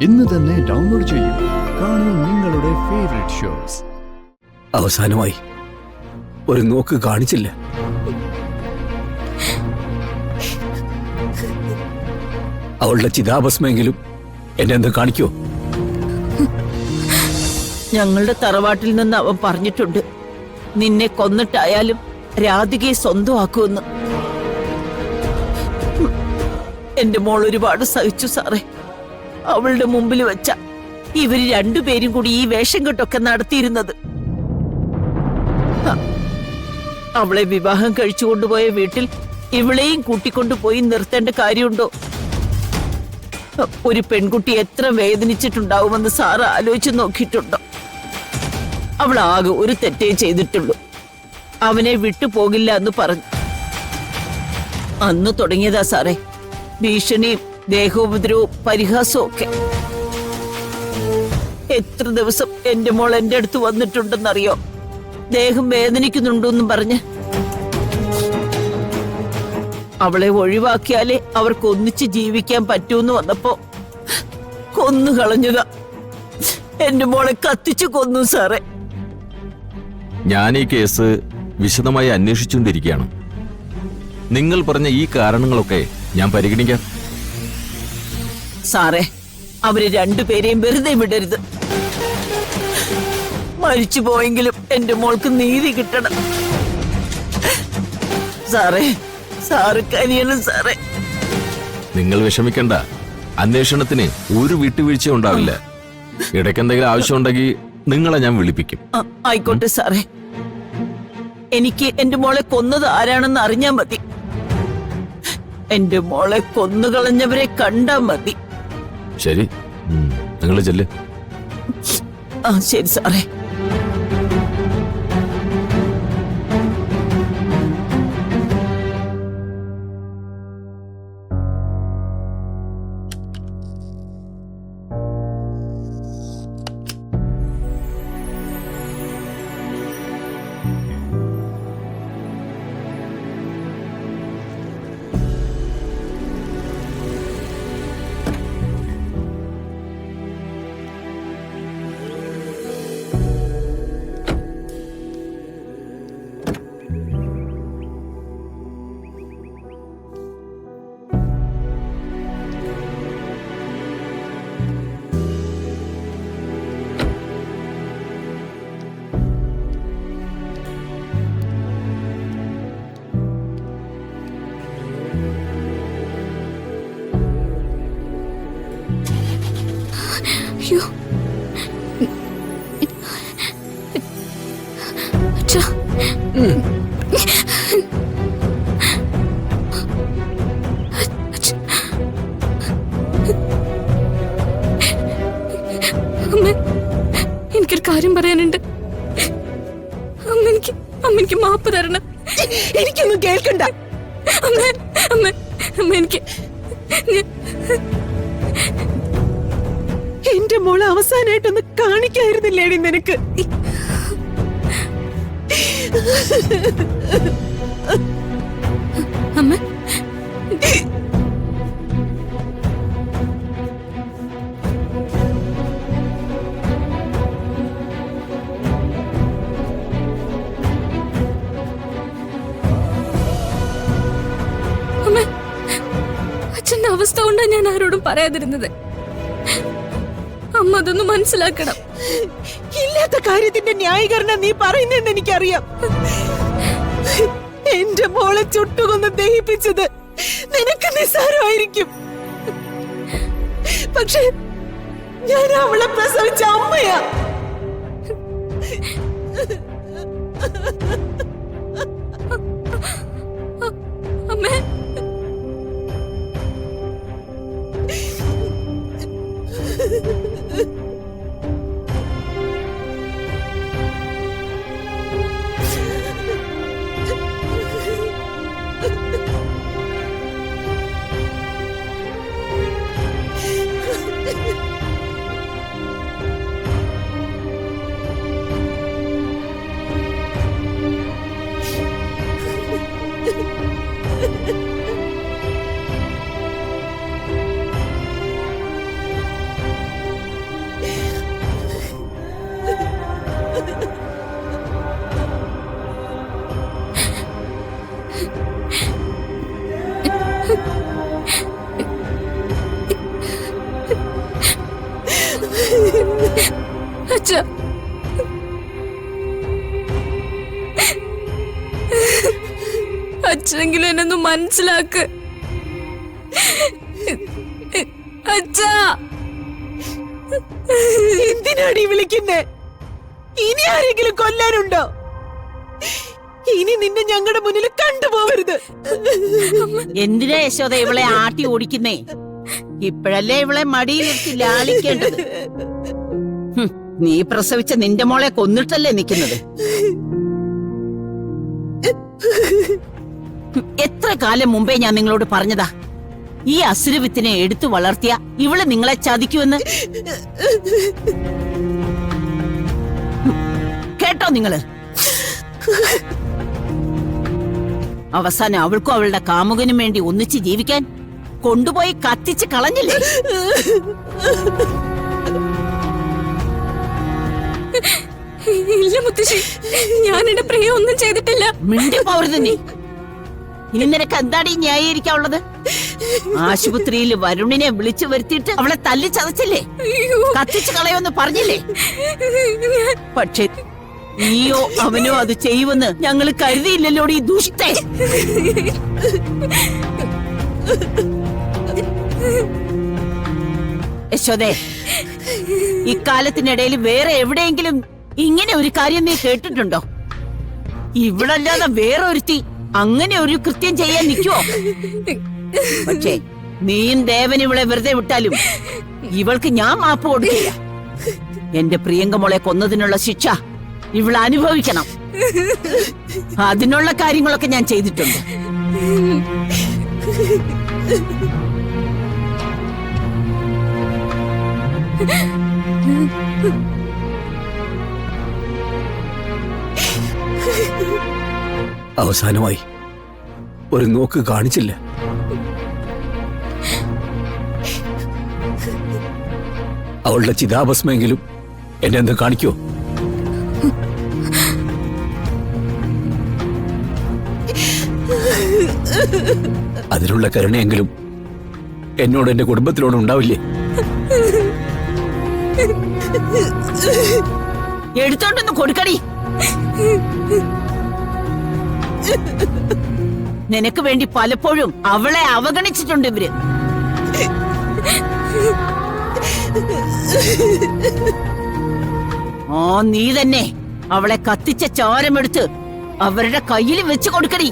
ഇന്ന് തന്നെ ഡൗൺലോഡ് ചെയ്യൂ. കാണൂ നിങ്ങളുടെ ഫേവറേറ്റ് ഷോസ്. അവസാനമായി ഒരു നോക്ക് കാണിച്ചില്ല. അവളുടെ ചിതാഭസ്മെങ്കിലും എന്നെ എന്ത് കാണിക്കോ? ഞങ്ങളുടെ തറവാട്ടിൽ നിന്ന് അവൻ പറഞ്ഞിട്ടുണ്ട്, നിന്നെ കൊന്നിട്ടായാലും രാധികയെ സ്വന്തമാക്കുമെന്ന്. എന്റെ മോൾ ഒരുപാട് സഹിച്ചു സാറേ. അവളുടെ മുമ്പിൽ വെച്ച ഇവര് രണ്ടുപേരും കൂടി ഈ വേഷം കെട്ടൊക്കെ നടത്തിയിരുന്നത്. അവളെ വിവാഹം കഴിച്ചുകൊണ്ടുപോയ വീട്ടിൽ ഇവളെയും കൂട്ടിക്കൊണ്ടുപോയി നിർത്തേണ്ട കാര്യമുണ്ടോ? ഒരു പെൺകുട്ടി എത്ര വേദനിച്ചിട്ടുണ്ടാവുമെന്ന് സാറ് ആലോചിച്ച് നോക്കിയിട്ടുണ്ടോ? അവൾ ആകെ ഒരു തെറ്റേ ചെയ്തിട്ടുള്ളൂ. അവനെ വിട്ടുപോകില്ല എന്ന് പറഞ്ഞു. അന്ന് തുടങ്ങിയതാ സാറേ ഭീഷണിയും ദേഹോപദ്രവവും പരിഹാസവും ഒക്കെ. എത്ര ദിവസം എന്റെ മോൾ എന്റെ അടുത്ത് വന്നിട്ടുണ്ടെന്നറിയോ? ദേഹം വേദനിക്കുന്നുണ്ടെന്നും പറഞ്ഞ്. അവളെ ഒഴിവാക്കിയാലേ അവർക്ക് ഒന്നിച്ച് ജീവിക്കാൻ പറ്റൂന്ന് വന്നപ്പോ കൊന്നു കളഞ്ഞതാ. എന്റെ മോളെ കത്തിച്ചു കൊന്നു സാറേ. ഞാൻ ഈ കേസ് വിശദമായി അന്വേഷിച്ചുകൊണ്ടിരിക്കുകയാണ്. നിങ്ങൾ പറഞ്ഞ ഈ കാരണങ്ങളൊക്കെ ഞാൻ പരിഗണിക്കാം. സാറേ, അവര് രണ്ടുപേരെയും വെറുതെ വിടരുത്. മരിച്ചു പോയെങ്കിലും എന്റെ മോൾക്ക് നീതി കിട്ടണം സാറേ. സാറ് കരിയണം സാറേ. നിങ്ങൾ വിഷമിക്കണ്ട. അന്വേഷണത്തിന് ഒരു വിട്ടുവീഴ്ച ഉണ്ടാവില്ല. ഇടയ്ക്ക് എന്തെങ്കിലും ആവശ്യമുണ്ടെങ്കിൽ നിങ്ങളെ ഞാൻ വിളിപ്പിക്കും. ആയിക്കോട്ടെ സാറേ. എനിക്ക് എന്റെ മോളെ കൊന്നത് ആരാണെന്ന് അറിഞ്ഞാ മതി. എന്റെ മോളെ കൊന്നുകളഞ്ഞവരെ കണ്ടാ മതി. ശരി, നിങ്ങൾ ചെല്ല്. ശരി സാറേ. അയ്യോ, അച്ഛാ. അമ്മ, എനിക്കൊരു കാര്യം പറയാനുണ്ട്. അമ്മ മാപ്പ് തരണം. എനിക്കൊന്നും കേൾക്കണ്ട. അമ്മ അമ്മ അമ്മ എനിക്ക് എന്റെ മോളെ അവസാനായിട്ടൊന്ന് കാണിക്കായിരുന്നില്ലേടി നിനക്ക്? അമ്മ, അമ്മ, അച്ഛന്റെ അവസ്ഥ കൊണ്ടാണ് ഞാൻ ആരോടും പറയാതിരുന്നത്. അമ്മ അതൊന്ന് മനസ്സിലാക്കണം. ഇല്ലാത്ത കാര്യത്തിന്റെ ന്യായീകരണം നീ പറയുന്നെന്ന് എനിക്കറിയാം. എന്റെ മോളെ ചുട്ടുകൊന്ന് ദഹിപ്പിച്ചത് നിനക്ക് നിസ്സാരമായിരിക്കും. പക്ഷെ ഞാൻ അവളെ പ്രസവിച്ച അമ്മയാ. അമ്മേ, അച്ഛനെങ്കിലും എന്നൊന്ന് മനസ്സിലാക്ക്. അച്ഛാ, എന്തിനാണ് ഈ വിളിക്കുന്നേ? ഇനി ആരെങ്കിലും കൊല്ലാനുണ്ടോ? ഇനി നിന്നെ ഞങ്ങളുടെ മുന്നിൽ കണ്ടുപോകരുത്. എന്തിനാ യശോദ ഇവളെ ആട്ടി ഓടിക്കുന്നേ? ഇപ്പോഴല്ലേ ഇവളെ മടിയിലിരുത്തി ലാളിക്കേണ്ടത്. നീ പ്രസവിച്ച നിന്റെ മോളെ കൊന്നിട്ടല്ലേ നിൽക്കുന്നത്? എത്ര കാലം മുമ്പേ ഞാൻ നിങ്ങളോട് പറഞ്ഞതാ, ഈ അസുരവിത്തിനെ എടുത്തു വളർത്തിയ ഇവള് നിങ്ങളെ ചതിക്കുമെന്ന്. കേട്ടോ നിങ്ങള്? അവസാനം അവൾക്കും അവളുടെ കാമുകനും വേണ്ടി ഒന്നിച്ച് ജീവിക്കാൻ കൊണ്ടുപോയി കത്തിച്ച് കളഞ്ഞില്ലേ? ഇല്ല മുത്തശ്ശി, ഞാൻ എന്റെ പ്രിയ ഒന്നും ചെയ്തിട്ടില്ല. മിണ്ടി പോവരുത് നീ. ഇനി നിനക്ക് എന്താണ് ഈ ന്യായീകരിക്കാനുള്ളത്? ആശുപത്രിയിൽ വരുണിനെ വിളിച്ചു വരുത്തിയിട്ട് അവളെ തല്ലി ചതച്ചില്ലേ? കത്തിച്ചു കളയോന്ന് പറഞ്ഞില്ലേ? പക്ഷേ നീയോ അവനോ അത് ചെയ്യുമെന്ന് ഞങ്ങൾ കരുതിയില്ലല്ലോ ഈ ദുഷ്ടേ. യശോദേ, ഇക്കാലത്തിനിടയിൽ വേറെ എവിടെയെങ്കിലും ഇങ്ങനെ ഒരു കാര്യം നീ കേട്ടിട്ടുണ്ടോ? ഇവളല്ലാതെ വേറെ ഒരുത്തി അങ്ങനെ ഒരു കൃത്യം ചെയ്യാൻ നിൽക്കുവോ? പക്ഷേ നീയും ദേവൻ ഇവളെ വെറുതെ വിട്ടാലും ഇവൾക്ക് ഞാൻ മാപ്പ് കൊടുക്കില്ല. എന്റെ പ്രിയങ്കമോളെ കൊന്നതിനുള്ള ശിക്ഷ ഇവൾ അനുഭവിക്കണം. അതിനുള്ള കാര്യങ്ങളൊക്കെ ഞാൻ ചെയ്തിട്ടുണ്ട്. അവസാനമായി ഒരു നോക്ക് കാണിച്ചില്ല. അവളുടെ ചിതാഭസ്മെങ്കിലും എന്നെ എന്ത് കാണിക്കോ? അതിനുള്ള കരുണയെങ്കിലും എന്നോട് എന്റെ കുടുംബത്തിനോട് ഉണ്ടാവില്ലേ? എടുത്തോണ്ടൊന്ന് കൊടുക്കടി. നിനക്ക് വേണ്ടി പലപ്പോഴും അവളെ അവഗണിച്ചിട്ടുണ്ട് ഇവര്. നീ തന്നെ അവളെ കത്തിച്ച ചോരമെടുത്ത് അവരുടെ കയ്യിൽ വെച്ച് കൊടുക്കടി.